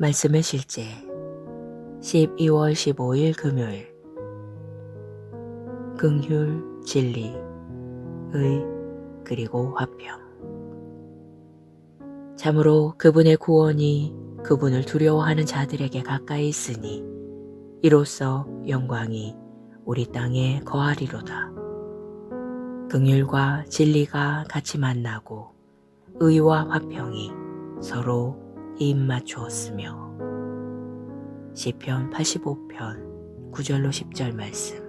말씀의 실제 12월 15일 금요일 긍휼, 진리, 의, 그리고 화평. 참으로 그분의 구원이 그분을 두려워하는 자들에게 가까이 있으니 이로써 영광이 우리 땅에 거하리로다. 긍휼과 진리가 같이 만나고 의와 화평이 서로 입맞추었으며. 시편 85편 9절로 10절 말씀.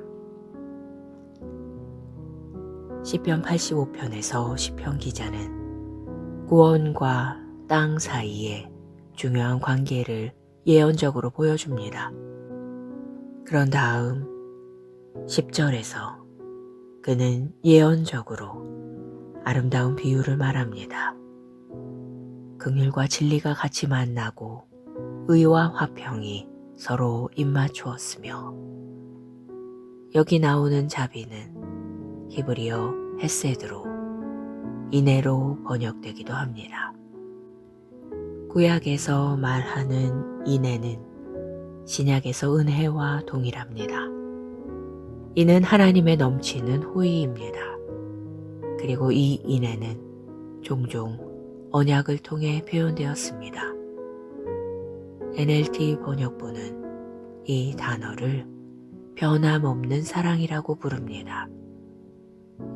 시편 85편에서 시편 기자는 구원과 땅 사이의 중요한 관계를 예언적으로 보여줍니다. 그런 다음 10절에서 그는 예언적으로 아름다운 비유를 말합니다. 긍휼과 진리가 같이 만나고 의와 화평이 서로 입맞추었으며. 여기 나오는 자비는 히브리어 헤세드로 인애로 번역되기도 합니다. 구약에서 말하는 인애는 신약에서 은혜와 동일합니다. 이는 하나님의 넘치는 호의입니다. 그리고 이 인애는 종종 언약을 통해 표현되었습니다. NLT 번역본은 이 단어를 변함없는 사랑이라고 부릅니다.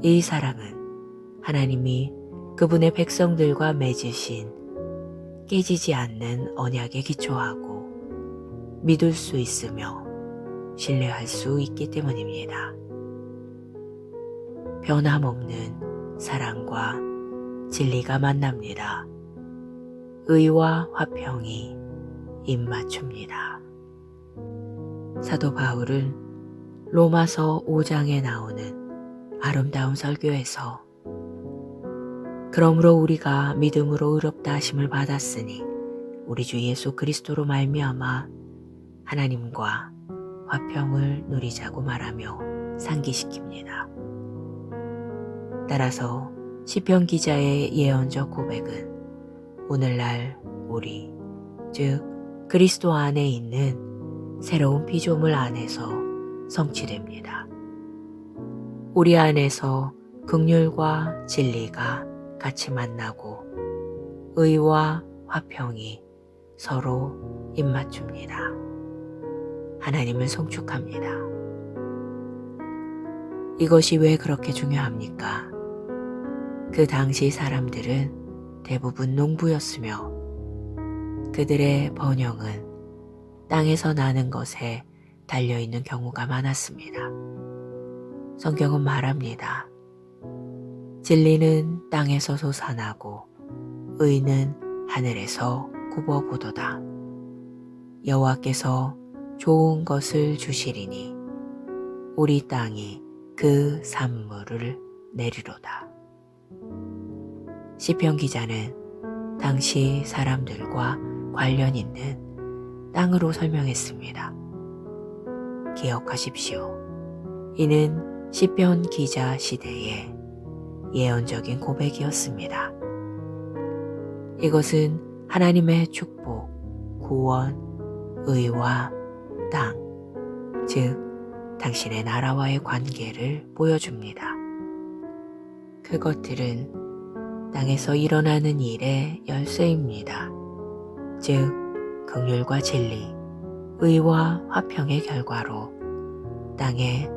이 사랑은 하나님이 그분의 백성들과 맺으신 깨지지 않는 언약에 기초하고 믿을 수 있으며 신뢰할 수 있기 때문입니다. 변함없는 사랑과 진리가 만납니다. 의와 화평이 입맞춥니다. 사도 바울은 로마서 5장에 나오는 아름다운 설교에서 그러므로 우리가 믿음으로 의롭다 하심을 받았으니 우리 주 예수 그리스도로 말미암아 하나님과 화평을 누리자고 말하며 상기시킵니다. 따라서 시편 기자의 예언적 고백은 오늘날 우리, 즉 그리스도 안에 있는 새로운 피조물 안에서 성취됩니다. 우리 안에서 긍휼과 진리가 같이 만나고 의와 화평이 서로 입맞춥니다. 하나님을 송축합니다. 이것이 왜 그렇게 중요합니까? 그 당시 사람들은 대부분 농부였으며 그들의 번영은 땅에서 나는 것에 달려있는 경우가 많았습니다. 성경은 말합니다. 진리는 땅에서 솟아나고 의는 하늘에서 굽어보도다. 여호와께서 좋은 것을 주시리니 우리 땅이 그 산물을 내리로다. 시편 기자는 당시 사람들과 관련 있는 땅으로 설명했습니다. 기억하십시오. 이는 시편 기자 시대의 예언적인 고백이었습니다. 이것은 하나님의 축복, 구원, 의와 땅, 즉 당신의 나라와의 관계를 보여줍니다. 그것들은 땅에서 일어나는 일의 열쇠입니다. 즉 긍휼과 진리, 의와 화평의 결과로 땅에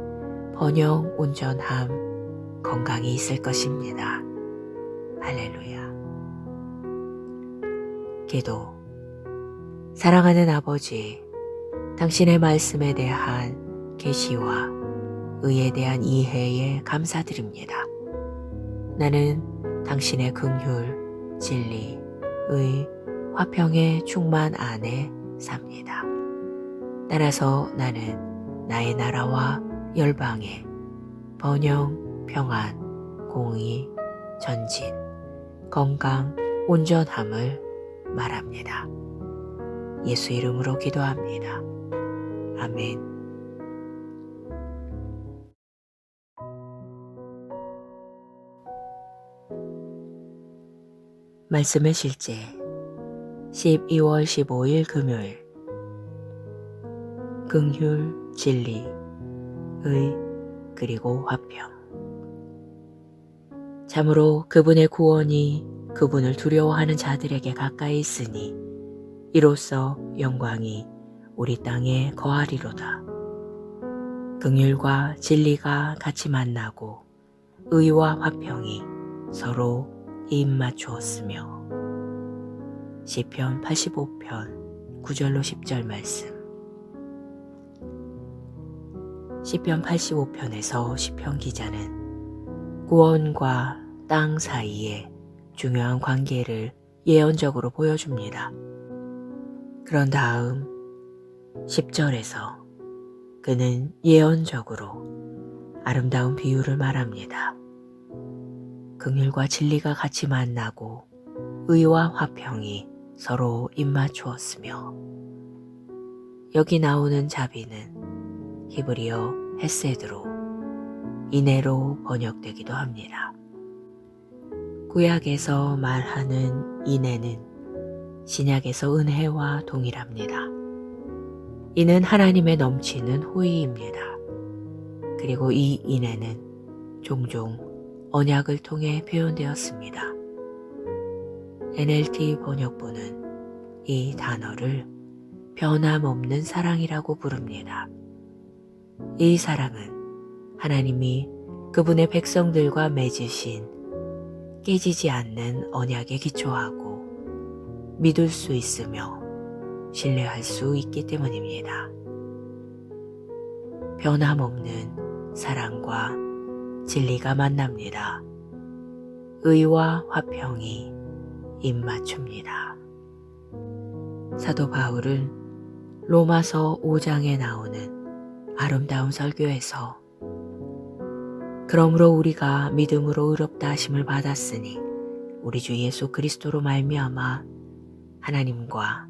번영, 온전함, 건강이 있을 것입니다. 할렐루야. 기도. 사랑하는 아버지, 당신의 말씀에 대한 계시와 의에 대한 이해에 감사드립니다. 나는 당신의 긍휼, 진리, 의, 화평의 충만 안에 삽니다. 따라서 나는 나의 나라와 열방에 번영, 평안, 공의, 전진, 건강, 온전함을 말합니다. 예수 이름으로 기도합니다. 아멘. 말씀의 실제 12월 15일 금요일. 긍휼, 진리, 의, 그리고 화평. 참으로 그분의 구원이 그분을 두려워하는 자들에게 가까이 있으니 이로써 영광이 우리 땅에 거하리로다. 긍휼과 진리가 같이 만나고 의와 화평이 서로 입맞추었으며. 시편 85편 9절로 10절 말씀. 시편 85편에서 시편 기자는 구원과 땅 사이에 중요한 관계를 예언적으로 보여줍니다. 그런 다음 10절에서 그는 예언적으로 아름다운 비유를 말합니다. 긍휼과 진리가 같이 만나고 의와 화평이 서로 입맞추었으며. 여기 나오는 자비는 히브리어 헤세드로, 인애로 번역되기도 합니다. 구약에서 말하는 인애는 신약에서 은혜와 동일합니다. 이는 하나님의 넘치는 호의입니다. 그리고 이 인애는 종종 언약을 통해 표현되었습니다. NLT 번역본은 이 단어를 변함없는 사랑이라고 부릅니다. 이 사랑은 하나님이 그분의 백성들과 맺으신 깨지지 않는 언약에 기초하고 믿을 수 있으며 신뢰할 수 있기 때문입니다. 변함없는 사랑과 진리가 만납니다. 의와 화평이 입맞춥니다. 사도 바울은 로마서 5장에 나오는 아름다운 설교에서 그러므로 우리가 믿음으로 의롭다 하심을 받았으니 우리 주 예수 그리스도로 말미암아 하나님과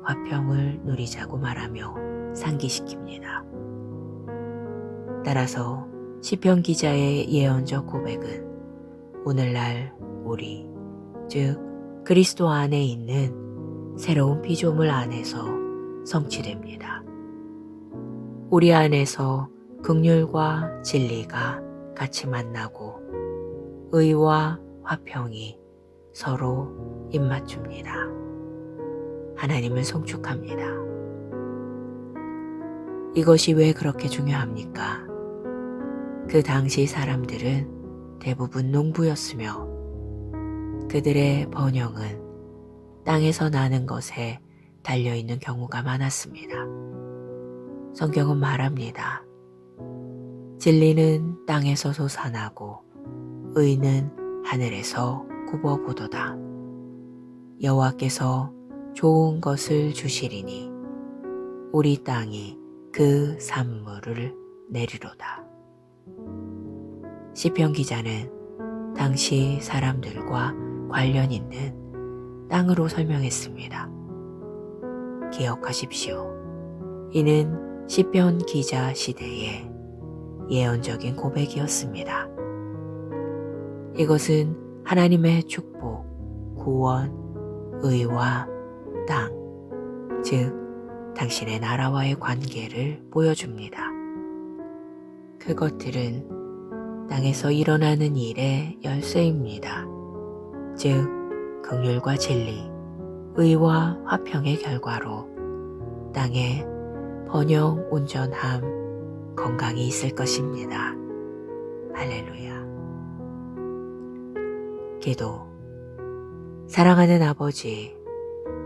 화평을 누리자고 말하며 상기시킵니다. 따라서 시편 기자의 예언적 고백은 오늘날 우리, 즉 그리스도 안에 있는 새로운 피조물 안에서 성취됩니다. 우리 안에서 긍휼과 진리가 같이 만나고 의와 화평이 서로 입맞춥니다. 하나님을 송축합니다. 이것이 왜 그렇게 중요합니까? 그 당시 사람들은 대부분 농부였으며 그들의 번영은 땅에서 나는 것에 달려있는 경우가 많았습니다. 성경은 말합니다. 진리는 땅에서 솟아나고 의는 하늘에서 굽어보도다. 여호와께서 좋은 것을 주시리니 우리 땅이 그 산물을 내리로다. 시편 기자는 당시 사람들과 관련 있는 땅으로 설명했습니다. 기억하십시오. 이는 시편 기자 시대의 예언적인 고백이었습니다. 이것은 하나님의 축복, 구원, 의와 땅, 즉 당신의 나라와의 관계를 보여줍니다. 그것들은 땅에서 일어나는 일의 열쇠입니다. 즉 긍휼과 진리, 의와 화평의 결과로 땅에 번영, 온전함, 건강이 있을 것입니다. 할렐루야. 기도. 사랑하는 아버지,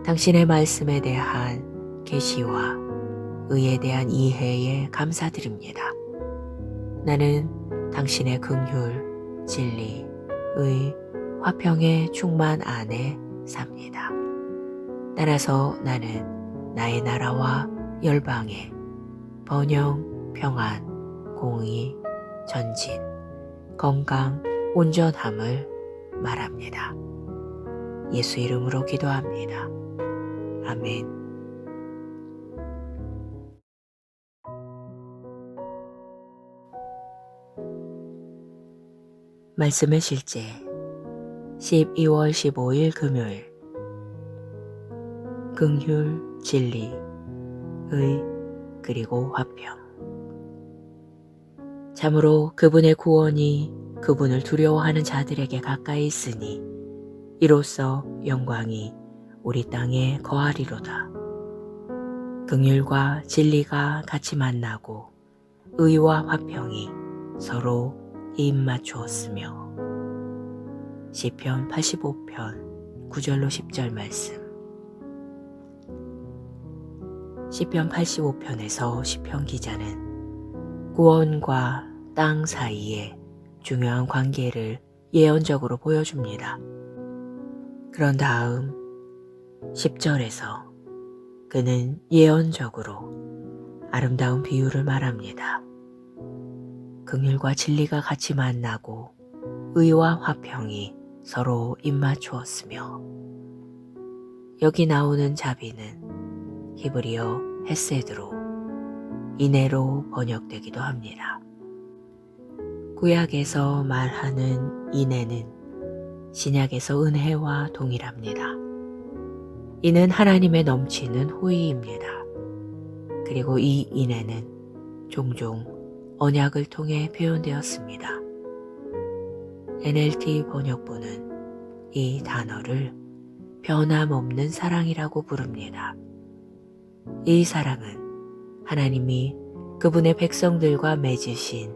당신의 말씀에 대한 계시와 의에 대한 이해에 감사드립니다. 나는 당신의 긍휼, 진리, 의, 화평의 충만 안에 삽니다. 따라서 나는 나의 나라와 열방에 번영, 평안, 공의, 전진, 건강, 온전함을 말합니다. 예수 이름으로 기도합니다. 아멘. 말씀의 실제 12월 15일 금요일. 긍휼, 진리, 의, 그리고 화평. 참으로 그분의 구원이 그분을 두려워하는 자들에게 가까이 있으니 이로써 영광이 우리 땅에 거하리로다. 긍휼과 진리가 같이 만나고 의와 화평이 서로 입맞추었으며. 시편 85편 9절로 10절 말씀. 시편 85편에서 시편 기자는 구원과 땅 사이에 중요한 관계를 예언적으로 보여줍니다. 그런 다음 10절에서 그는 예언적으로 아름다운 비유를 말합니다. 긍휼과 진리가 같이 만나고 의와 화평이 서로 입맞추었으며. 여기 나오는 자비는 히브리어 헤세드로, 인애로 번역되기도 합니다. 구약에서 말하는 인애는 신약에서 은혜와 동일합니다. 이는 하나님의 넘치는 호의입니다. 그리고 이 인애는 종종 언약을 통해 표현되었습니다. NLT 번역본은 이 단어를 변함없는 사랑이라고 부릅니다. 이 사랑은 하나님이 그분의 백성들과 맺으신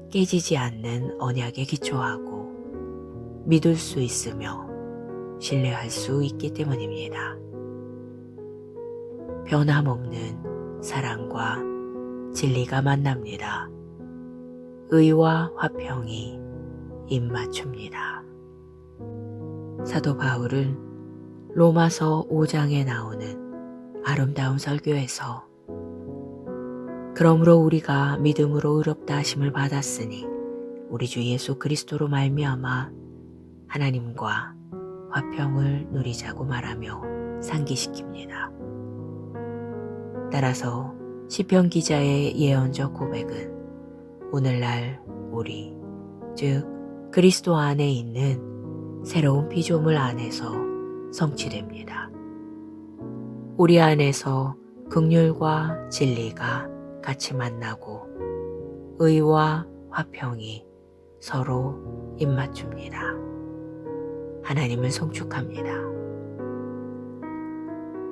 깨지지 않는 언약에 기초하고 믿을 수 있으며 신뢰할 수 있기 때문입니다. 변함없는 사랑과 진리가 만납니다. 의와 화평이 입맞춥니다. 사도 바울은 로마서 5장에 나오는 아름다운 설교에서 그러므로 우리가 믿음으로 의롭다 하심을 받았으니 우리 주 예수 그리스도로 말미암아 하나님과 화평을 누리자고 말하며 상기시킵니다. 따라서 시편 기자의 예언적 고백은 오늘날 우리, 즉 그리스도 안에 있는 새로운 피조물 안에서 성취됩니다. 우리 안에서 긍휼과 진리가 같이 만나고 의와 화평이 서로 입맞춥니다. 하나님을 송축합니다.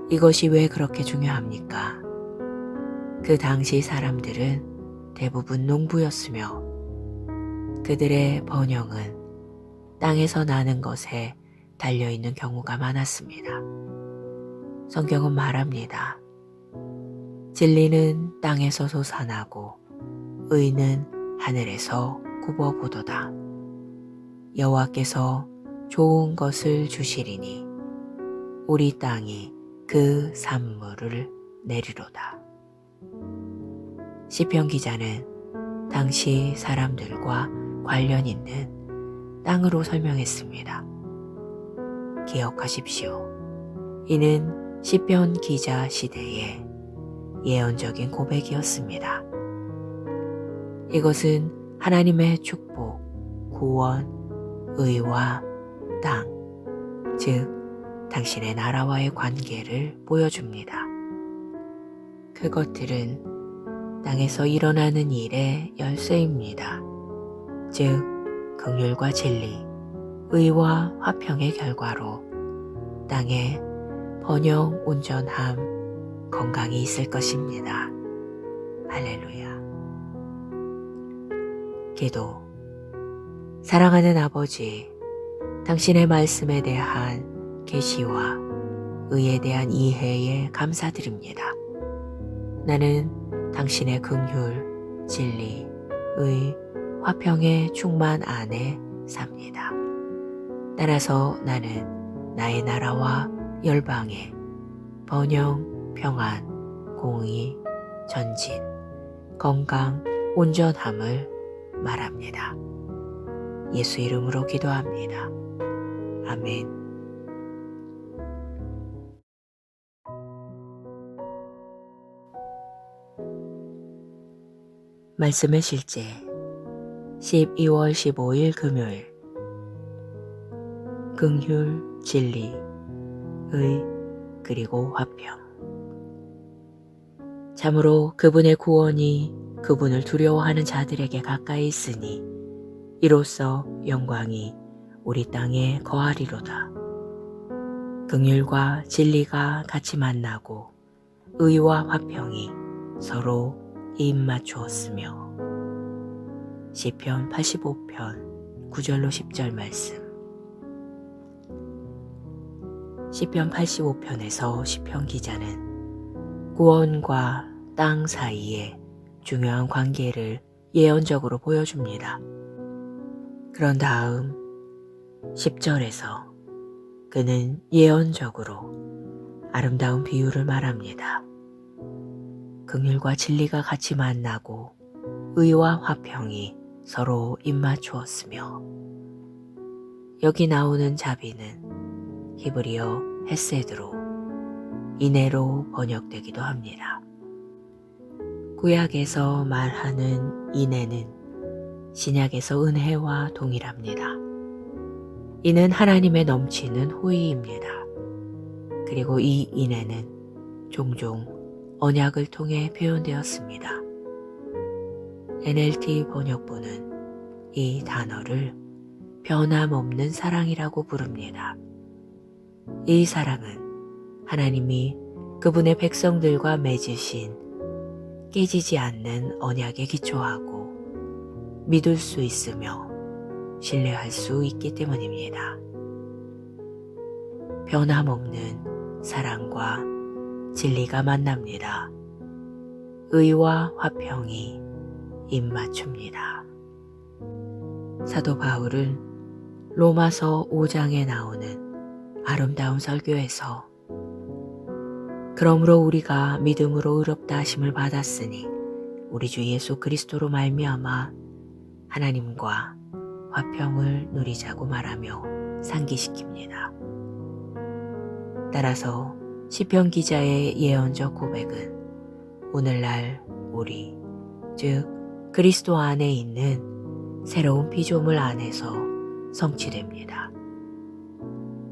이것이 왜 그렇게 중요합니까? 그 당시 사람들은 대부분 농부였으며 그들의 번영은 땅에서 나는 것에 달려있는 경우가 많았습니다. 성경은 말합니다. 진리는 땅에서 솟아나고 의는 하늘에서 굽어보도다. 여호와께서 좋은 것을 주시리니 우리 땅이 그 산물을 내리로다. 시편 기자는 당시 사람들과 관련 있는 땅으로 설명했습니다. 기억하십시오. 이는 시편 기자 시대의 예언적인 고백이었습니다. 이것은 하나님의 축복, 구원, 의와 땅, 즉 당신의 나라와의 관계를 보여줍니다. 그것들은 땅에서 일어나는 일의 열쇠입니다. 즉 긍휼과 진리, 의와 화평의 결과로 땅에 번영, 온전함, 건강이 있을 것입니다. 할렐루야. 기도. 사랑하는 아버지, 당신의 말씀에 대한 계시와 의에 대한 이해에 감사드립니다. 나는 당신의 긍휼, 진리, 의, 화평의 충만 안에 삽니다. 따라서 나는 나의 나라와 열방에 번영, 평안, 공의, 전진, 건강, 온전함을 말합니다. 예수 이름으로 기도합니다. 아멘. 말씀의 실제 12월 15일 금요일. 긍휼, 진리, 의, 그리고 화평. 참으로 그분의 구원이 그분을 두려워하는 자들에게 가까이 있으니 이로써 영광이 우리 땅에 거하리로다. 긍휼과 진리가 같이 만나고 의와 화평이 서로 입맞추었으며. 시편 85편 9절로 10절 말씀. 시편 85편에서 시편 기자는 구원과 땅 사이의 중요한 관계를 예언적으로 보여줍니다. 그런 다음 10절에서 그는 예언적으로 아름다운 비유를 말합니다. 긍휼과 진리가 같이 만나고 의와 화평이 서로 입맞추었으며. 여기 나오는 자비는 히브리어 헤세드로 인애로 번역되기도 합니다. 구약에서 말하는 인애는 신약에서 은혜와 동일합니다. 이는 하나님의 넘치는 호의입니다. 그리고 이 인애는 종종 언약을 통해 표현되었습니다. NLT 번역본은 이 단어를 변함없는 사랑이라고 부릅니다. 이 사랑은 하나님이 그분의 백성들과 맺으신 깨지지 않는 언약에 기초하고 믿을 수 있으며 신뢰할 수 있기 때문입니다. 변함없는 사랑과 진리가 만납니다. 의와 화평이 입맞춥니다. 사도 바울은 로마서 5장에 나오는 아름다운 설교에서 그러므로 우리가 믿음으로 의롭다 하심을 받았으니 우리 주 예수 그리스도로 말미암아 하나님과 화평을 누리자고 말하며 상기시킵니다. 따라서 시편 기자의 예언적 고백은 오늘날 우리, 즉 그리스도 안에 있는 새로운 피조물 안에서 성취됩니다.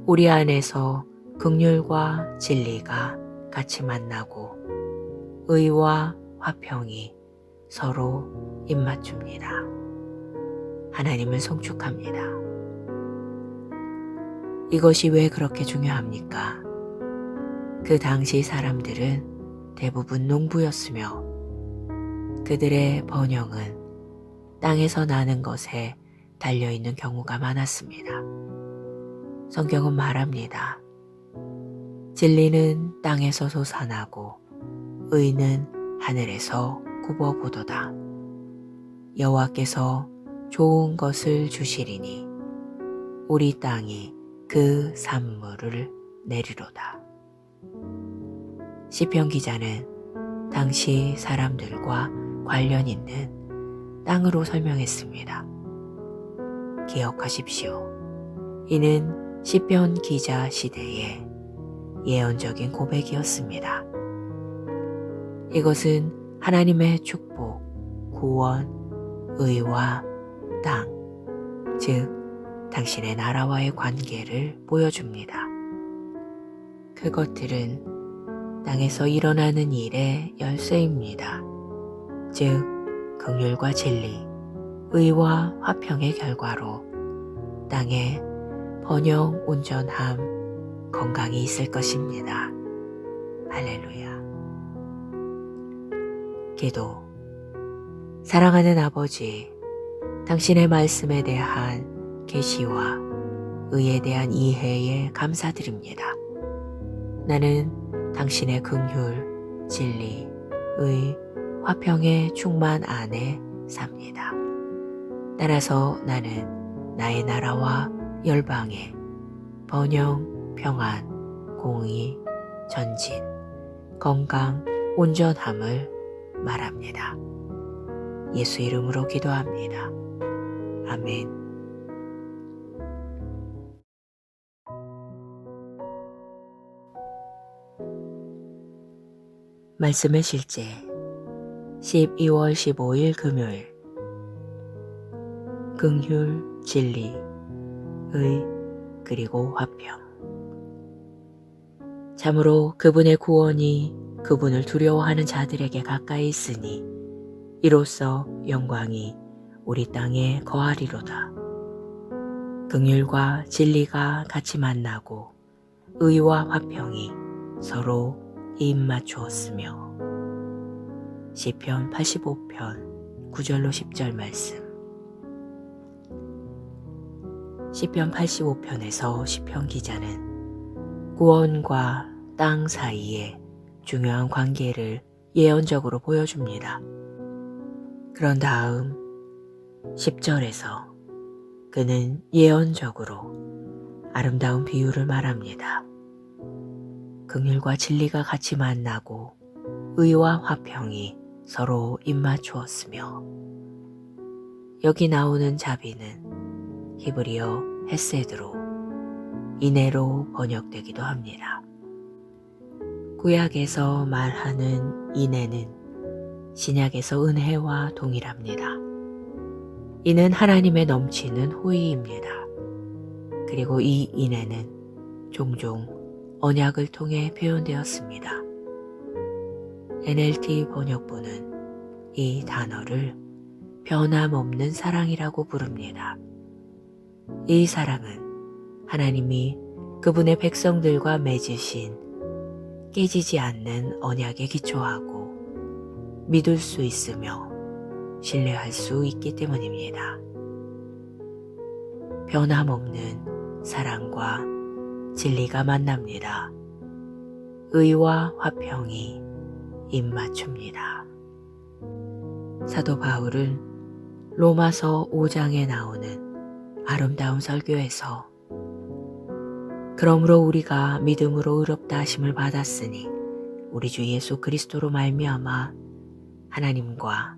우리 안에서 긍휼과 진리가 같이 만나고 의와 화평이 서로 입맞춥니다. 하나님을 송축합니다. 이것이 왜 그렇게 중요합니까? 그 당시 사람들은 대부분 농부였으며 그들의 번영은 땅에서 나는 것에 달려있는 경우가 많았습니다. 성경은 말합니다. 진리는 땅에서 솟아나고 의는 하늘에서 굽어보도다. 여호와께서 좋은 것을 주시리니 우리 땅이 그 산물을 내리로다. 시편 기자는 당시 사람들과 관련 있는 땅으로 설명했습니다. 기억하십시오. 이는 시편 기자 시대의 예언적인 고백이었습니다. 이것은 하나님의 축복, 구원, 의와 땅, 즉 당신의 나라와의 관계를 보여줍니다. 그것들은 땅에서 일어나는 일의 열쇠입니다. 즉 긍휼과 진리, 의와 화평의 결과로 땅에 번영, 온전함, 건강이 있을 것입니다. 할렐루야. 기도. 사랑하는 아버지, 당신의 말씀에 대한 계시와 의에 대한 이해에 감사드립니다. 나는 당신의 긍휼, 진리, 의, 화평의 충만 안에 삽니다. 따라서 나는 나의 나라와 열방에 번영, 평안, 공의, 전진, 건강, 온전함을 말합니다. 예수 이름으로 기도합니다. 아멘. 말씀의 실제 12월 15일 금요일. 긍휼, 진리, 의, 그리고 화평. 참으로 그분의 구원이 그분을 두려워하는 자들에게 가까이 있으니 이로써 영광이 우리 땅에 거하리로다. 긍휼과 진리가 같이 만나고 의와 화평이 서로 입맞추었으며. 시편 85편 9절로 10절 말씀. 시편 85편에서 시편 기자는 구원과 땅 사이의 중요한 관계를 예언적으로 보여줍니다. 그런 다음 10절에서 그는 예언적으로 아름다운 비유를 말합니다. 긍휼과 진리가 같이 만나고 의와 화평이 서로 입맞추었으며. 여기 나오는 자비는 히브리어 헤세드로 인애로 번역되기도 합니다. 구약에서 말하는 인애는 신약에서 은혜와 동일합니다. 이는 하나님의 넘치는 호의입니다. 그리고 이 인애는 종종 언약을 통해 표현되었습니다. NLT 번역본은 이 단어를 변함없는 사랑이라고 부릅니다. 이 사랑은 하나님이 그분의 백성들과 맺으신 깨지지 않는 언약에 기초하고 믿을 수 있으며 신뢰할 수 있기 때문입니다. 변함없는 사랑과 진리가 만납니다. 의와 화평이 입맞춥니다. 사도 바울은 로마서 5장에 나오는 아름다운 설교에서 그러므로 우리가 믿음으로 의롭다 하심을 받았으니 우리 주 예수 그리스도로 말미암아 하나님과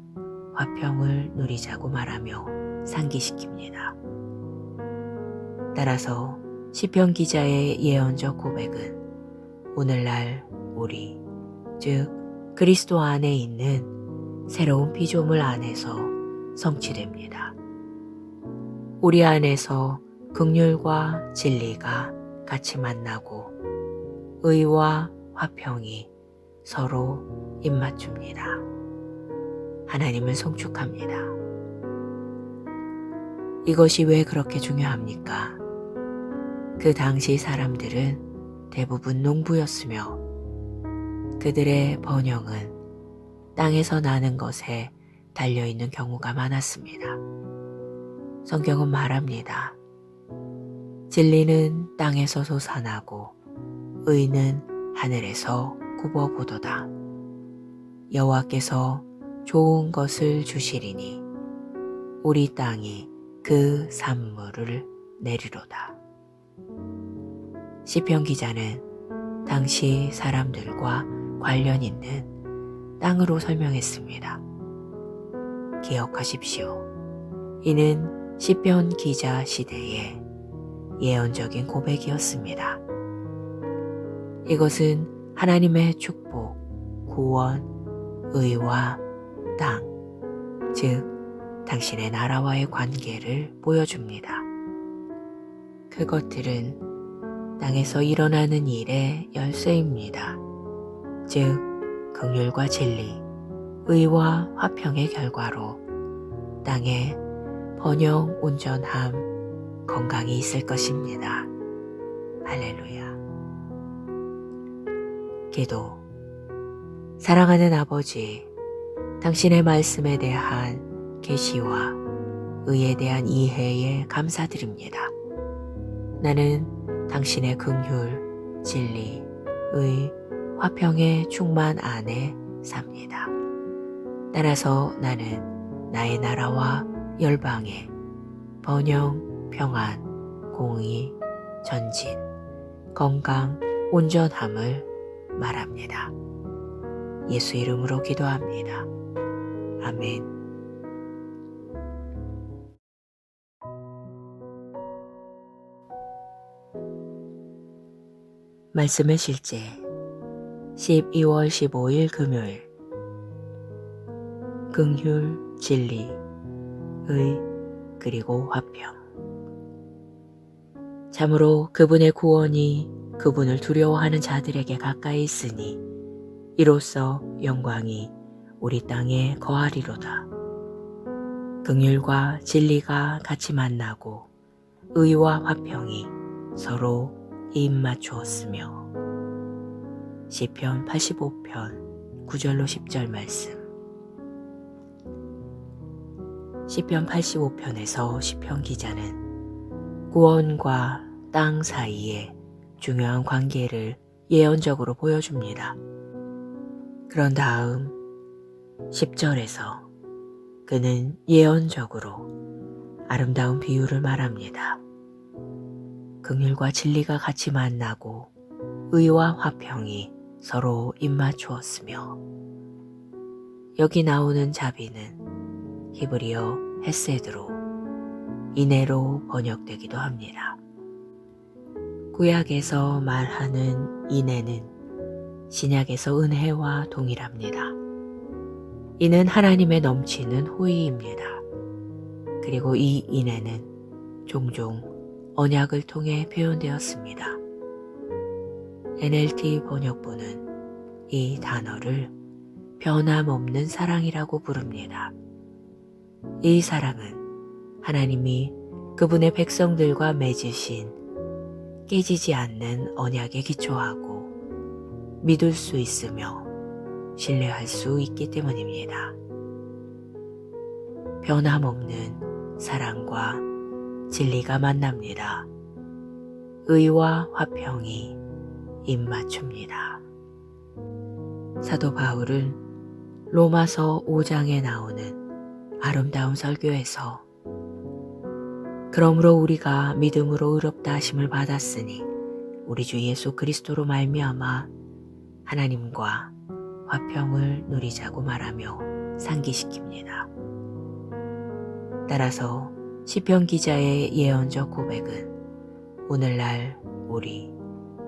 화평을 누리자고 말하며 상기시킵니다. 따라서 시편 기자의 예언적 고백은 오늘날 우리, 즉 그리스도 안에 있는 새로운 피조물 안에서 성취됩니다. 우리 안에서 긍휼과 진리가 같이 만나고 의와 화평이 서로 입맞춥니다. 하나님을 송축합니다. 이것이 왜 그렇게 중요합니까? 그 당시 사람들은 대부분 농부였으며 그들의 번영은 땅에서 나는 것에 달려있는 경우가 많았습니다. 성경은 말합니다. 진리는 땅에서 솟아나고 의는 하늘에서 굽어보도다. 여호와께서 좋은 것을 주시리니 우리 땅이 그 산물을 내리로다. 시편 기자는 당시 사람들과 관련 있는 땅으로 설명했습니다. 기억하십시오. 이는 시편 기자 시대의 예언적인 고백이었습니다. 이것은 하나님의 축복, 구원, 의와 땅, 즉 당신의 나라와의 관계를 보여줍니다. 그것들은 땅에서 일어나는 일의 열쇠입니다. 즉 긍휼과 진리, 의와 화평의 결과로 땅에 번영, 온전함, 건강이 있을 것입니다. 할렐루야. 기도. 사랑하는 아버지, 당신의 말씀에 대한 계시와 의에 대한 이해에 감사드립니다. 나는 당신의 긍휼, 진리, 의, 화평의 충만 안에 삽니다. 따라서 나는 나의 나라와 열방에 번영, 평안, 공의, 전진, 건강, 온전함을 말합니다. 예수 이름으로 기도합니다. 아멘. 말씀의 실제 12월 15일 금요일. 긍휼, 진리, 의, 그리고 화평. 참으로 그분의 구원이 그분을 두려워하는 자들에게 가까이 있으니 이로써 영광이 우리 땅에 거하리로다. 긍휼과 진리가 같이 만나고 의와 화평이 서로 입맞추었으며. 시편 85편 9절로 10절 말씀. 시편 85편에서 시편 기자는 구원과 땅 사이에 중요한 관계를 예언적으로 보여줍니다. 그런 다음 10절에서 그는 예언적으로 아름다운 비유를 말합니다. 긍휼과 진리가 같이 만나고 의와 화평이 서로 입맞추었으며. 여기 나오는 자비는 히브리어 헤세드로, 인애로 번역되기도 합니다. 구약에서 말하는 인애는 신약에서 은혜와 동일합니다. 이는 하나님의 넘치는 호의입니다. 그리고 이 인애는 종종 언약을 통해 표현되었습니다. NLT 번역본은 이 단어를 변함없는 사랑이라고 부릅니다. 이 사랑은 하나님이 그분의 백성들과 맺으신 깨지지 않는 언약에 기초하고 믿을 수 있으며 신뢰할 수 있기 때문입니다. 변함없는 사랑과 진리가 만납니다. 의와 화평이 입맞춥니다. 사도 바울은 로마서 5장에 나오는 아름다운 설교에서 그러므로 우리가 믿음으로 의롭다 하심을 받았으니 우리 주 예수 그리스도로 말미암아 하나님과 화평을 누리자고 말하며 상기시킵니다. 따라서 시편 기자의 예언적 고백은 오늘날 우리,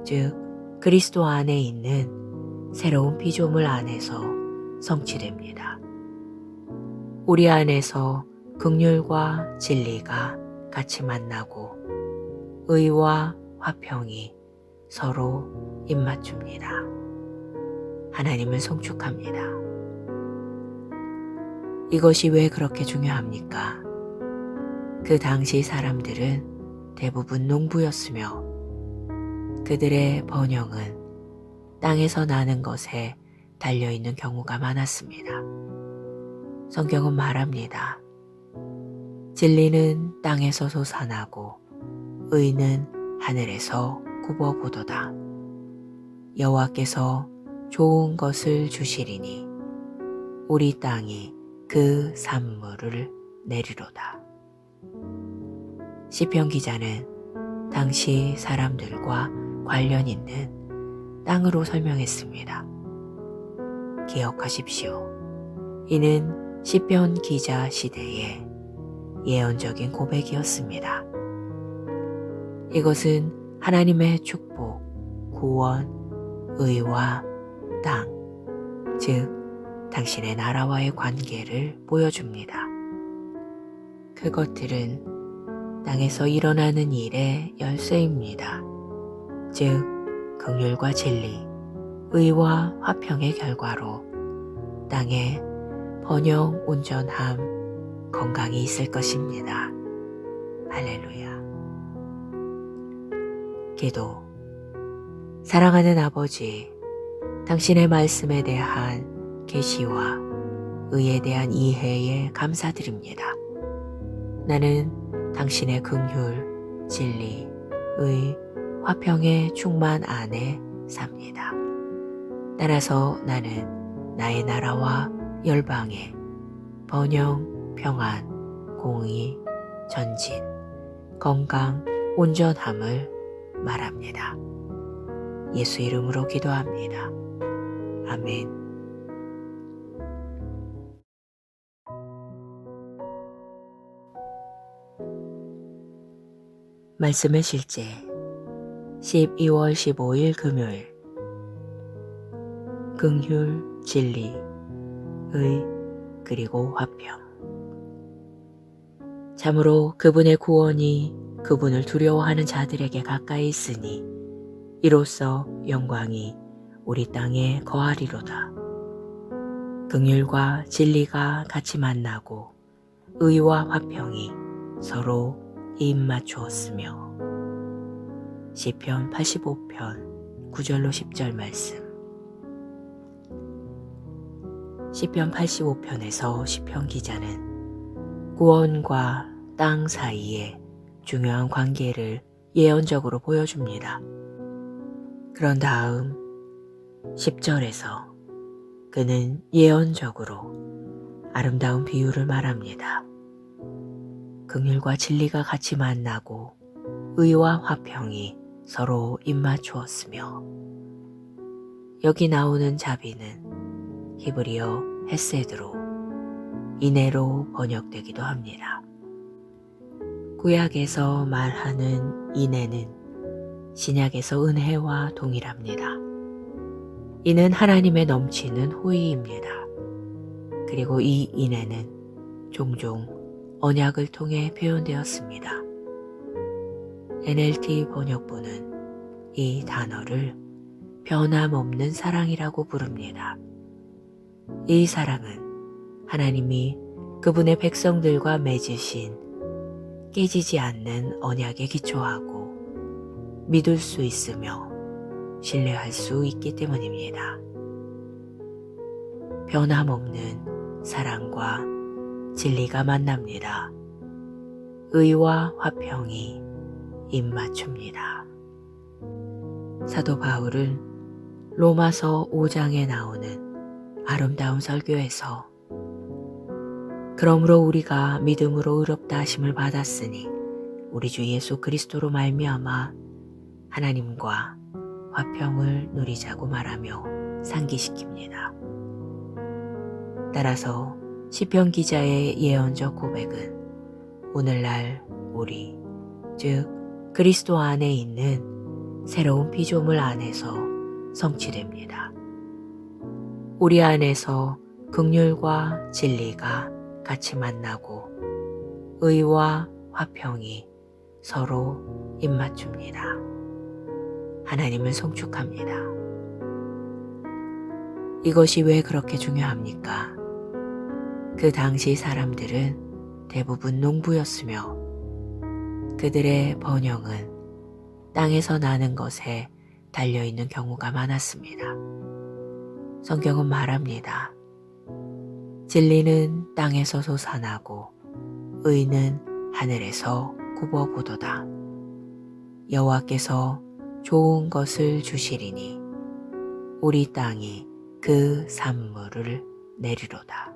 즉 그리스도 안에 있는 새로운 피조물 안에서 성취됩니다. 우리 안에서 긍휼과 진리가 같이 만나고 의와 화평이 서로 입맞춥니다. 하나님을 송축합니다. 이것이 왜 그렇게 중요합니까? 그 당시 사람들은 대부분 농부였으며 그들의 번영은 땅에서 나는 것에 달려있는 경우가 많았습니다. 성경은 말합니다. 진리는 땅에서 솟아나고 의는 하늘에서 굽어보도다. 여호와께서 좋은 것을 주시리니 우리 땅이 그 산물을 내리로다. 시편 기자는 당시 사람들과 관련 있는 땅으로 설명했습니다. 기억하십시오. 이는 시편 기자 시대의 예언적인 고백이었습니다. 이것은 하나님의 축복, 구원, 의와 땅, 즉 당신의 나라와의 관계를 보여줍니다. 그것들은 땅에서 일어나는 일의 열쇠입니다. 즉 긍휼과 진리, 의와 화평의 결과로 땅에 번영, 온전함, 건강이 있을 것입니다. 할렐루야. 기도. 사랑하는 아버지, 당신의 말씀에 대한 계시와 의에 대한 이해에 감사드립니다. 나는 당신의 긍휼, 진리, 의, 화평의 충만 안에 삽니다. 따라서 나는 나의 나라와 열방에 번영, 평안, 공의, 전진, 건강, 온전함을 말합니다. 예수 이름으로 기도합니다. 아멘. 말씀의 실제 12월 15일 금요일. 긍휼, 진리, 의, 그리고 화평. 참으로 그분의 구원이 그분을 두려워하는 자들에게 가까이 있으니 이로써 영광이 우리 땅에 거하리로다. 긍휼과 진리가 같이 만나고 의와 화평이 서로 입맞추었으며. 시편 85편 9절로 10절 말씀. 시편 85편에서 시편 기자는 구원과 땅 사이에 중요한 관계를 예언적으로 보여줍니다. 그런 다음 10절에서 그는 예언적으로 아름다운 비유를 말합니다. 긍휼과 진리가 같이 만나고 의와 화평이 서로 입맞추었으며. 여기 나오는 자비는 히브리어 헤세드로 인애로 번역되기도 합니다. 구약에서 말하는 인애는 신약에서 은혜와 동일합니다. 이는 하나님의 넘치는 호의입니다. 그리고 이 인애는 종종 언약을 통해 표현되었습니다. NLT 번역본은 이 단어를 변함없는 사랑이라고 부릅니다. 이 사랑은 하나님이 그분의 백성들과 맺으신 깨지지 않는 언약에 기초하고 믿을 수 있으며 신뢰할 수 있기 때문입니다. 변함없는 사랑과 진리가 만납니다. 의와 화평이 입맞춥니다. 사도 바울은 로마서 5장에 나오는 아름다운 설교에서 그러므로 우리가 믿음으로 의롭다 하심을 받았으니 우리 주 예수 그리스도로 말미암아 하나님과 화평을 누리자고 말하며 상기시킵니다. 따라서 시편 기자의 예언적 고백은 오늘날 우리, 즉 그리스도 안에 있는 새로운 피조물 안에서 성취됩니다. 우리 안에서 긍휼과 진리가 같이 만나고 의와 화평이 서로 입맞춥니다. 하나님을 송축합니다. 이것이 왜 그렇게 중요합니까? 그 당시 사람들은 대부분 농부였으며 그들의 번영은 땅에서 나는 것에 달려있는 경우가 많았습니다. 성경은 말합니다. 진리는 땅에서 솟아나고 의는 하늘에서 굽어보도다. 여호와께서 좋은 것을 주시리니 우리 땅이 그 산물을 내리로다.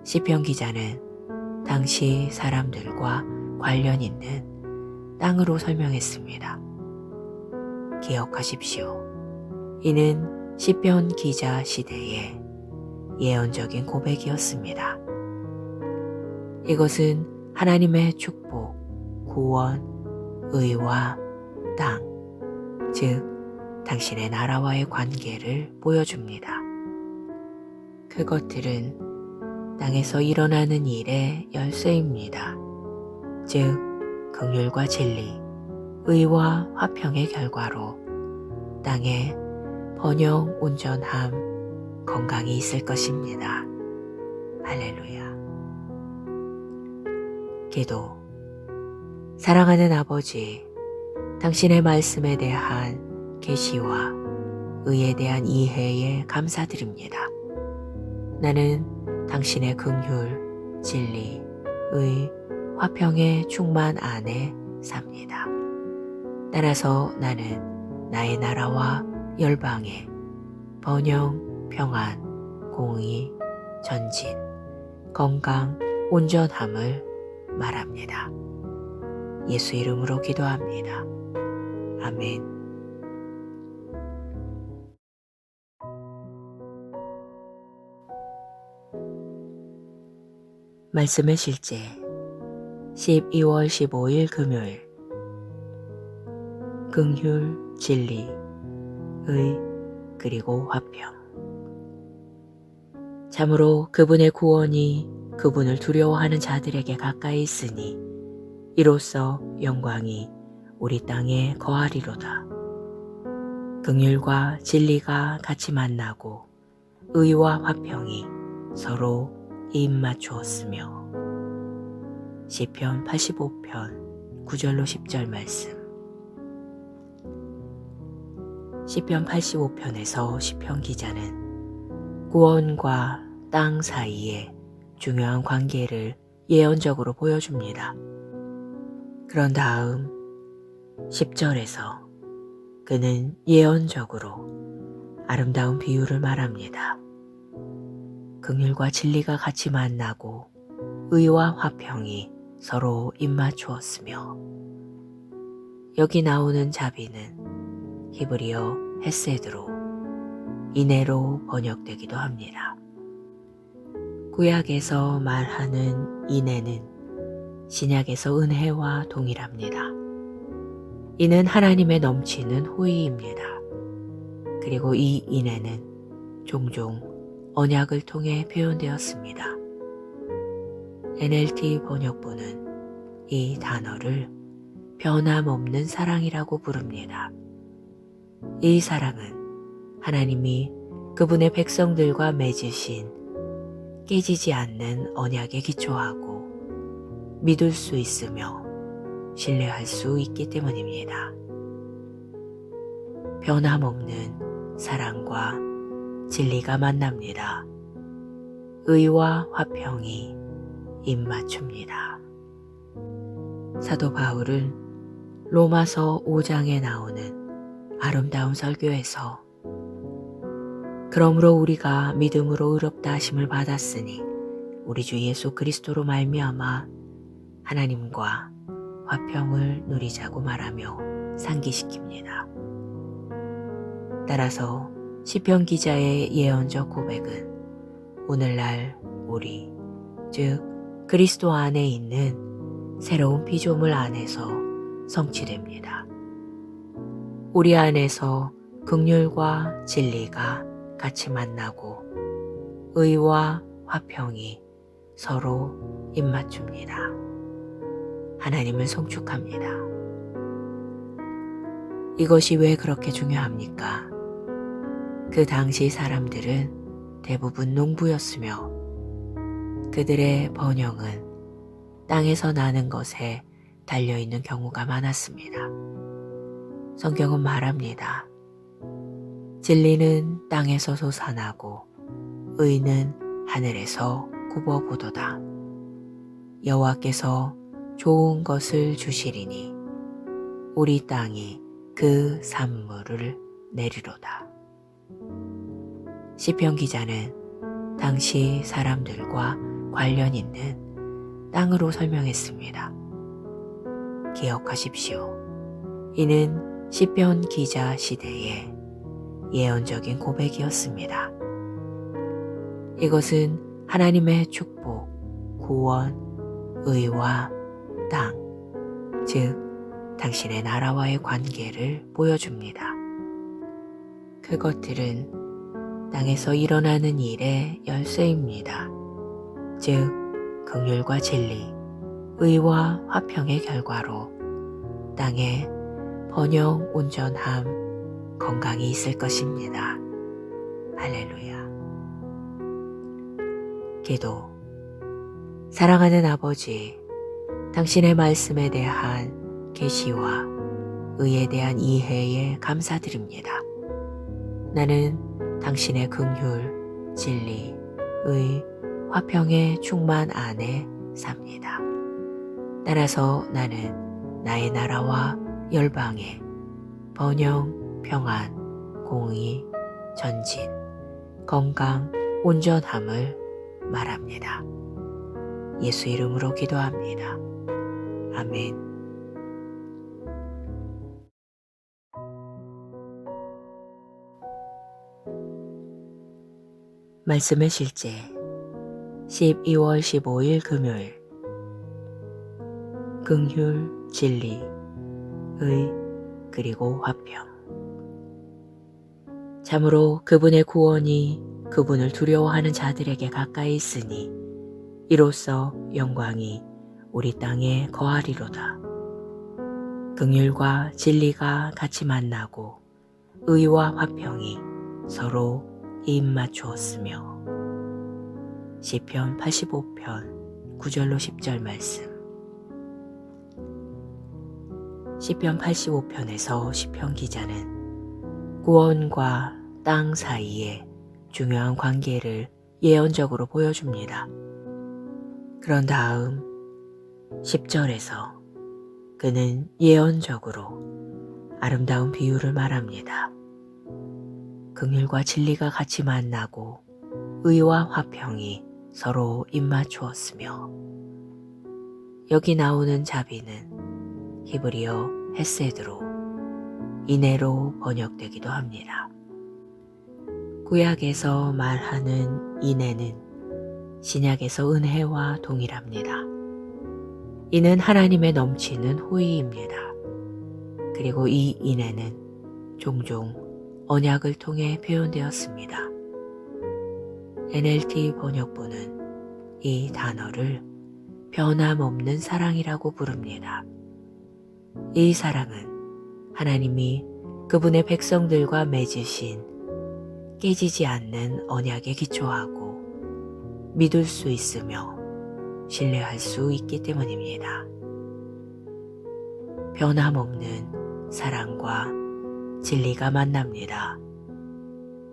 시편 기자는 당시 사람들과 관련 있는 땅으로 설명했습니다. 기억하십시오. 이는 시편 기자 시대의 예언적인 고백이었습니다. 이것은 하나님의 축복, 구원, 의와 땅, 즉 당신의 나라와의 관계를 보여줍니다. 그것들은 땅에서 일어나는 일의 열쇠입니다. 즉 긍휼과 진리, 의와 화평의 결과로 땅에 번영, 온전함, 건강이 있을 것입니다. 할렐루야. 기도. 사랑하는 아버지, 당신의 말씀에 대한 계시와 의에 대한 이해에 감사드립니다. 나는 당신의 긍휼, 진리, 의, 화평의 충만 안에 삽니다. 따라서 나는 나의 나라와 열방에 번영, 평안, 공의, 전진, 건강, 온전함을 말합니다. 예수 이름으로 기도합니다. 아멘. 말씀의 실제 12월 15일 금요일. 긍휼, 진리, 의, 그리고 화평. 참으로 그분의 구원이 그분을 두려워하는 자들에게 가까이 있으니 이로써 영광이 우리 땅에 거하리로다. 긍휼과 진리가 같이 만나고 의와 화평이 서로 입맞추었으며. 시편 85편 9절로 10절 말씀. 시편 85편에서 시편 기자는 구원과 땅 사이의 중요한 관계를 예언적으로 보여줍니다. 그런 다음 10절에서 그는 예언적으로 아름다운 비유를 말합니다. 긍휼과 진리가 같이 만나고 의와 화평이 서로 입맞추었으며. 여기 나오는 자비는 히브리어 헤세드로 인애로 번역되기도 합니다. 구약에서 말하는 인애는 신약에서 은혜와 동일합니다. 이는 하나님의 넘치는 호의입니다. 그리고 이 인애는 종종 언약을 통해 표현되었습니다. NLT 번역본은 이 단어를 변함없는 사랑이라고 부릅니다. 이 사랑은 하나님이 그분의 백성들과 맺으신 깨지지 않는 언약에 기초하고 믿을 수 있으며 신뢰할 수 있기 때문입니다. 변함없는 사랑과 진리가 만납니다. 의와 화평이 입맞춥니다. 사도 바울은 로마서 5장에 나오는 아름다운 설교에서 그러므로 우리가 믿음으로 의롭다 하심을 받았으니 우리 주 예수 그리스도로 말미암아 하나님과 화평을 누리자고 말하며 상기시킵니다. 따라서 시편 기자의 예언적 고백은 오늘날 우리, 즉 그리스도 안에 있는 새로운 피조물 안에서 성취됩니다. 우리 안에서 긍휼과 진리가 같이 만나고 의와 화평이 서로 입맞춥니다. 하나님을 송축합니다. 이것이 왜 그렇게 중요합니까? 그 당시 사람들은 대부분 농부였으며 그들의 번영은 땅에서 나는 것에 달려있는 경우가 많았습니다. 성경은 말합니다. 진리는 땅에서 솟아나고 의는 하늘에서 굽어보도다. 여호와께서 좋은 것을 주시리니 우리 땅이 그 산물을 내리로다. 시편 기자는 당시 사람들과 관련 있는 땅으로 설명했습니다. 기억하십시오. 이는 시편 기자 시대의 예언적인 고백이었습니다. 이것은 하나님의 축복, 구원, 의와 땅, 즉 당신의 나라와의 관계를 보여줍니다. 그것들은 땅에서 일어나는 일의 열쇠입니다. 즉 긍휼과 진리, 의와 화평의 결과로 땅에 번영, 온전함, 건강이 있을 것입니다. 할렐루야. 기도. 사랑하는 아버지, 당신의 말씀에 대한 계시와 의에 대한 이해에 감사드립니다. 나는 당신의 긍휼, 진리, 의, 화평의 충만 안에 삽니다. 따라서 나는 나의 나라와 열방에 번영, 평안, 공의, 전진, 건강, 온전함을 말합니다. 예수 이름으로 기도합니다. 아멘. 말씀의 실제 12월 15일 금요일. 긍휼, 진리, 의, 그리고 화평. 참으로 그분의 구원이 그분을 두려워하는 자들에게 가까이 있으니 이로써 영광이 우리 땅에 거하리로다. 긍휼과 진리가 같이 만나고 의와 화평이 서로 입맞추었으며. 시편 85편 9절로 10절 말씀. 시편 85편에서 시편 기자는 구원과 땅 사이의 중요한 관계를 예언적으로 보여줍니다. 그런 다음 10절에서 그는 예언적으로 아름다운 비유를 말합니다. 긍휼과 진리가 같이 만나고 의와 화평이 서로 입맞추었으며. 여기 나오는 자비는 히브리어 헤세드로, 인애로 번역되기도 합니다. 구약에서 말하는 인애는 신약에서 은혜와 동일합니다. 이는 하나님의 넘치는 호의입니다. 그리고 이 인애는 종종 언약을 통해 표현되었습니다. NLT 번역본은 이 단어를 변함없는 사랑이라고 부릅니다. 이 사랑은 하나님이 그분의 백성들과 맺으신 깨지지 않는 언약에 기초하고 믿을 수 있으며 신뢰할 수 있기 때문입니다. 변함없는 사랑과 진리가 만납니다.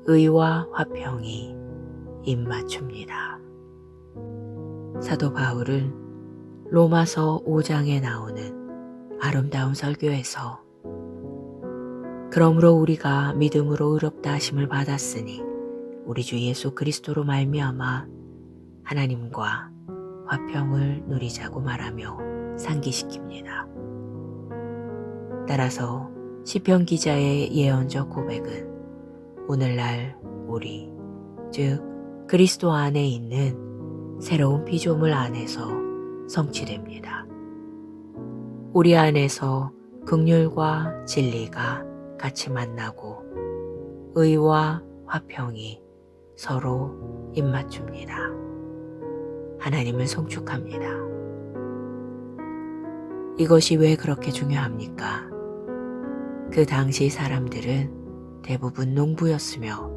의와 화평이 입맞춥니다. 사도 바울은 로마서 5장에 나오는 아름다운 설교에서 그러므로 우리가 믿음으로 의롭다 하심을 받았으니 우리 주 예수 그리스도로 말미암아 하나님과 화평을 누리자고 말하며 상기시킵니다. 따라서 시편 기자의 예언적 고백은 오늘날 우리, 즉 그리스도 안에 있는 새로운 피조물 안에서 성취됩니다. 우리 안에서 긍휼과 진리가 같이 만나고 의와 화평이 서로 입맞춥니다. 하나님을 송축합니다. 이것이 왜 그렇게 중요합니까? 그 당시 사람들은 대부분 농부였으며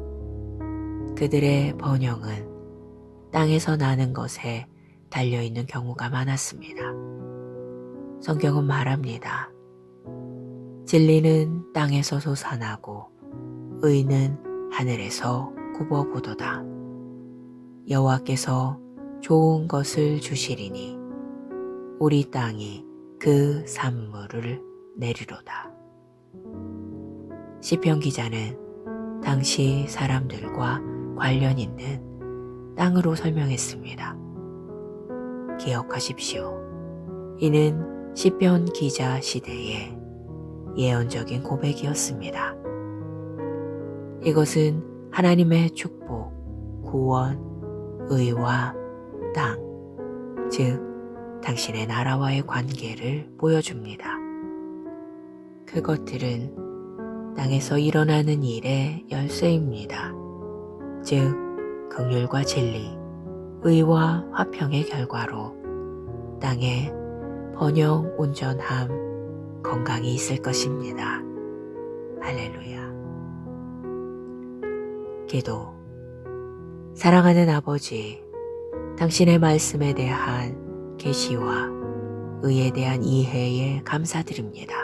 그들의 번영은 땅에서 나는 것에 달려있는 경우가 많았습니다. 성경은 말합니다. 진리는 땅에서 솟아나고 의는 하늘에서 굽어보도다. 여호와께서 좋은 것을 주시리니 우리 땅이 그 산물을 내리로다. 시편 기자는 당시 사람들과 관련 있는 땅으로 설명했습니다. 기억하십시오. 이는 시편 기자 시대의 예언적인 고백이었습니다. 이것은 하나님의 축복, 구원, 의와 땅, 즉 당신의 나라와의 관계를 보여줍니다. 그것들은 땅에서 일어나는 일의 열쇠입니다. 즉 긍휼과 진리, 의와 화평의 결과로 땅에 번영, 온전함, 건강이 있을 것입니다. 할렐루야. 기도. 사랑하는 아버지, 당신의 말씀에 대한 계시와 의에 대한 이해에 감사드립니다.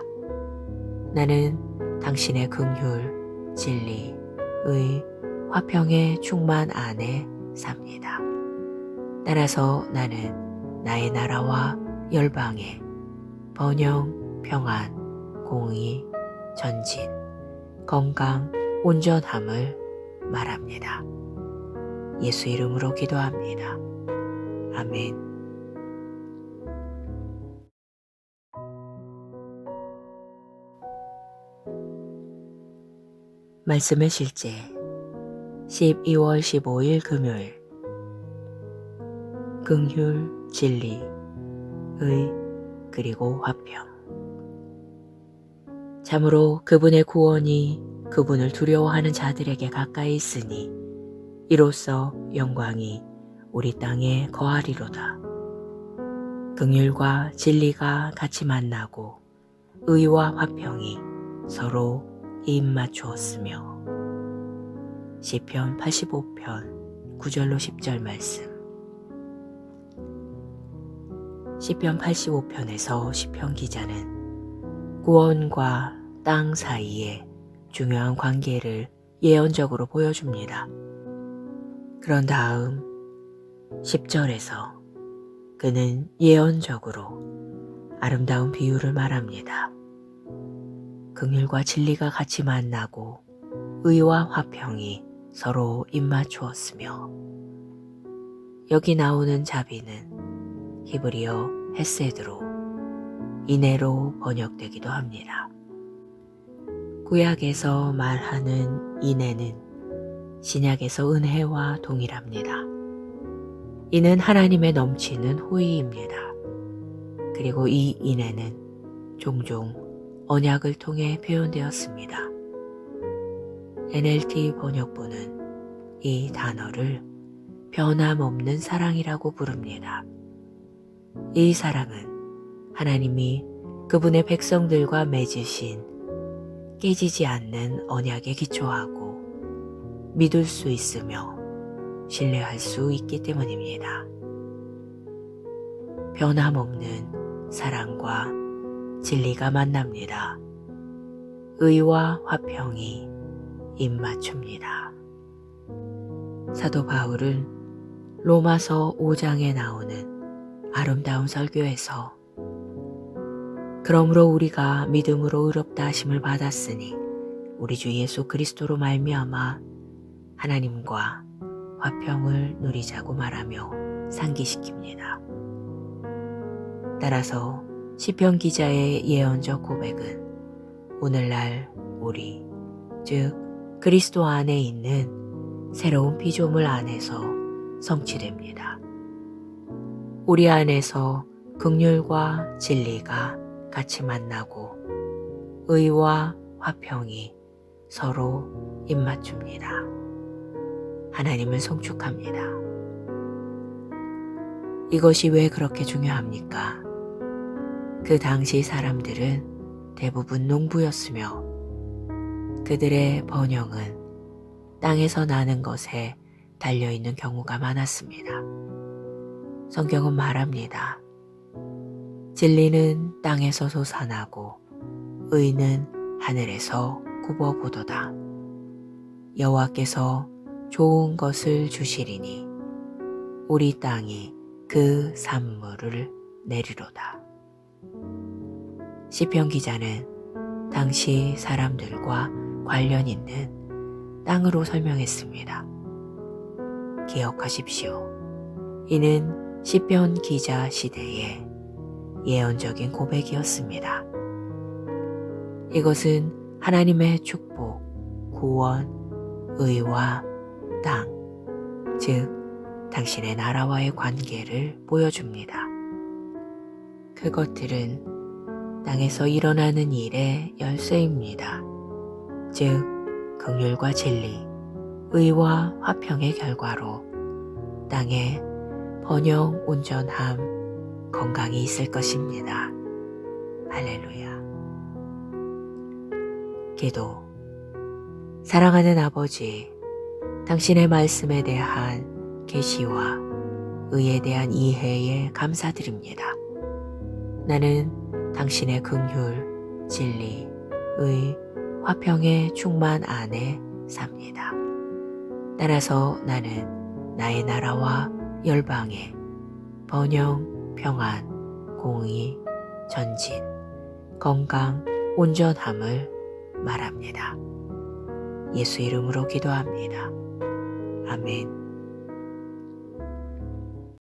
나는 당신의 긍휼, 진리, 의, 화평의 충만 안에 삽니다. 따라서 나는 나의 나라와 열방에 번영, 평안, 공의, 전진, 건강, 온전함을 말합니다. 예수 이름으로 기도합니다. 아멘. 말씀의 실제 12월 15일 금요일. 긍휼, 진리, 의, 그리고 화평. 참으로 그분의 구원이 그분을 두려워하는 자들에게 가까이 있으니 이로써 영광이 우리 땅에 거하리로다. 긍휼과 진리가 같이 만나고 의와 화평이 서로 입맞추었으며. 시편 85편 9절로 10절 말씀. 시편 85편에서 시편 기자는 구원과 땅 사이에 중요한 관계를 예언적으로 보여줍니다. 그런 다음 10절에서 그는 예언적으로 아름다운 비유를 말합니다. 긍휼과 진리가 같이 만나고 의와 화평이 서로 입맞추었으며. 여기 나오는 자비는 히브리어 헤세드로, 인애로 번역되기도 합니다. 구약에서 말하는 인애는 신약에서 은혜와 동일합니다. 이는 하나님의 넘치는 호의입니다. 그리고 이 인애는 종종 언약을 통해 표현되었습니다. NLT 번역본은 이 단어를 변함없는 사랑이라고 부릅니다. 이 사랑은 하나님이 그분의 백성들과 맺으신 깨지지 않는 언약에 기초하고 믿을 수 있으며 신뢰할 수 있기 때문입니다. 변함없는 사랑과 진리가 만납니다. 의와 화평이 입맞춥니다. 사도 바울은 로마서 5장에 나오는 아름다운 설교에서 그러므로 우리가 믿음으로 의롭다 하심을 받았으니 우리 주 예수 그리스도로 말미암아 하나님과 화평을 누리자고 말하며 상기시킵니다. 따라서 시편 기자의 예언적 고백은 오늘날 우리, 즉 그리스도 안에 있는 새로운 피조물 안에서 성취됩니다. 우리 안에서 긍휼과 진리가 같이 만나고 의와 화평이 서로 입맞춥니다. 하나님을 송축합니다. 이것이 왜 그렇게 중요합니까? 그 당시 사람들은 대부분 농부였으며 그들의 번영은 땅에서 나는 것에 달려있는 경우가 많았습니다. 성경은 말합니다. 진리는 땅에서 솟아나고 의는 하늘에서 굽어보도다. 여호와께서 좋은 것을 주시리니 우리 땅이 그 산물을 내리로다. 시편 기자는 당시 사람들과 관련 있는 땅으로 설명했습니다. 기억하십시오. 이는 시편 기자 시대의 예언적인 고백이었습니다. 이것은 하나님의 축복, 구원, 의와 땅, 즉 당신의 나라와의 관계를 보여줍니다. 그것들은 땅에서 일어나는 일의 열쇠입니다. 즉 긍휼과 진리, 의와 화평의 결과로 땅에 번영, 온전함, 건강이 있을 것입니다. 할렐루야. 기도. 사랑하는 아버지, 당신의 말씀에 대한 계시와 의에 대한 이해에 감사드립니다. 나는 당신의 긍휼, 진리, 의, 화평의 충만 안에 삽니다. 따라서 나는 나의 나라와 열방에 번영, 평안, 공의, 전진, 건강, 온전함을 말합니다. 예수 이름으로 기도합니다. 아멘.